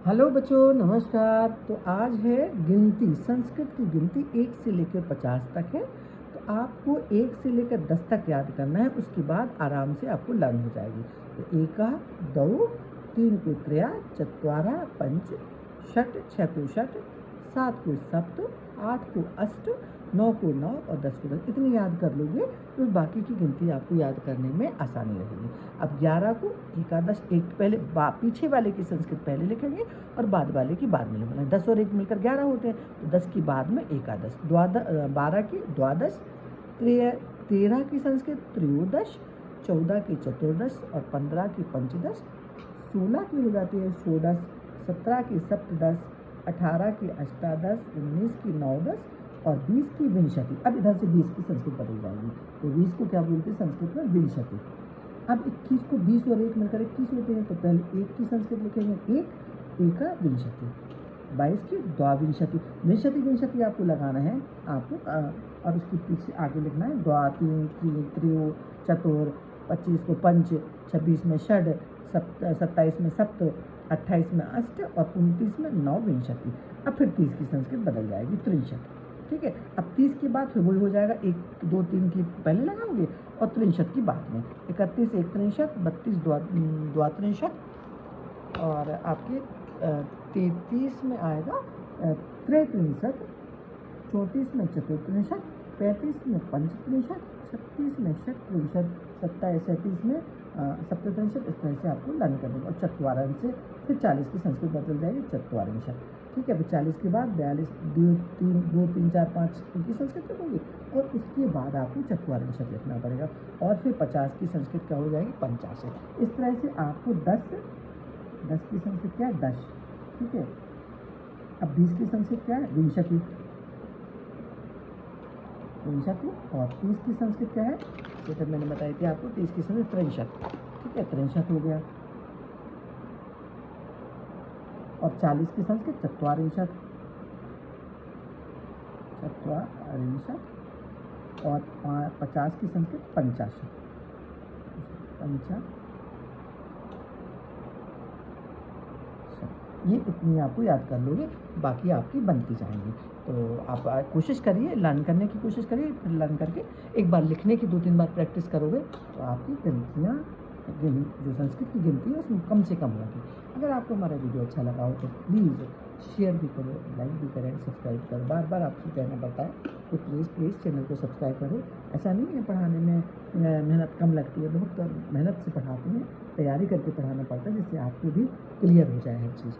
Hello बच्चों, नमस्कार। तो आज है गिनती। संस्कृत की गिनती 1 से लेकर 50 तक है। तो आपको 1 से लेकर 10 तक याद करना है, उसके बाद आराम से आपको लर्न हो जाएगी। तो एका दो तीन को त्रया चत्वारा पंच षट छः को षट सात को सप्त आठ को अष्ट नौ को नौ और 10 को 10। इतनी याद कर लोगे तो बाकी की गिनती आपको याद करने में आसानी रहेगी। अब 11 को एकादश, एक पहले पीछे वाले की संस्कृत पहले लिखेंगे और बाद वाले की बाद में लिखेंगे। 10 और 1 मिलकर 11 होते हैं, तो 10 की बाद में एकादश, 12 की द्वादश, 13 की संस्कृत त्रयोदश, 14 की चतुर्दश और 15 की पंचदश, 16 की हो जाती है षोडश, 17 की सप्तदश, 18 की अष्टादश, 19 की नवदश और 20 की विंशति। अब इधर से 20 की संस्कृत बदल जाएगी, तो 20 को क्या बोलते हैं संस्कृत में? विंशति। अब 21 को 20 और 1 मिलकर 21 होते हैं, तो पहले 1 की संस्कृत लिखेंगे एका विंशति। 22 की द्वाविंशति। विंशति आपको लगाना है आपको, और उसके पीछे आगे लिखना है द्वा, तीन, त्रयो, चतुर, 25 को पंच, 26 में षड, 27 में सप्त, 28 में अष्ट और 29 में नवविंशति। अब फिर 30 की संस्कृत बदल जाएगी त्रिंशत। ठीक है, अब 30 के बाद फिर वही हो जाएगा, 1 2 3 की पहले लगाओगे और त्रिंशत की बाद में। 31 एक त्रिंशत, 32 द्वात्रिंशत और आपके 33 में आएगा त्रैत्रिंशत, 34 में चतुर्त्रिंशत, 35 में पंचत्रिंशत, 36 में षट्त्रिंशत, 37 में सप्तत्रिंशत। इस तरह से आपको लर्न कर देंगे। और चत्वारंश से फिर 40 की संस्कृत बदल जाएगी चत्वारिंशत। ठीक है, फिर 40 के बाद 42 2 3 4 5 की संस्कृत लिखोगे और उसके बाद आपको चत्वारिंशत लिखना पड़ेगा। और फिर 50 की संस्कृत क्या हो जाएगी? 50। इस तरह से आपको 10 की संस्कृत क्या है? 10। ठीक है, अब 20 की संस्कृत क्या है? विंशति। और 30 की संस्कृत क्या है? जैसे मैंने बताई थी आपको, 30 की संस्कृत त्रिंशत। ठीक है, त्रिंशत हो गया। और 40 की संस्कृत चत्वारिंशत और 50 की संस्कृत पंचाशत। ये इतनी आपको याद कर लोगे, बाकी आपकी बनती जाएंगी। तो आप कोशिश करिए, लर्न करने की कोशिश करिए, फिर लर्न करके एक बार लिखने की 2-3 बार प्रैक्टिस करोगे तो आपकी गिनतियाँ, जो संस्कृत की गिनती है उसमें कम से कम होगी। अगर आपको हमारा वीडियो अच्छा लगा हो तो प्लीज़ शेयर भी करो, लाइक भी करें, सब्सक्राइब करो। बार बार आपसे कहना पड़ता है तो प्लीज़ चैनल को सब्सक्राइब करो। ऐसा नहीं है पढ़ाने में मेहनत कम लगती है, बहुत मेहनत से पढ़ाते हैं, तैयारी करके पढ़ाना पड़ता है जिससे आपको भी क्लियर हो जाए हर चीज़।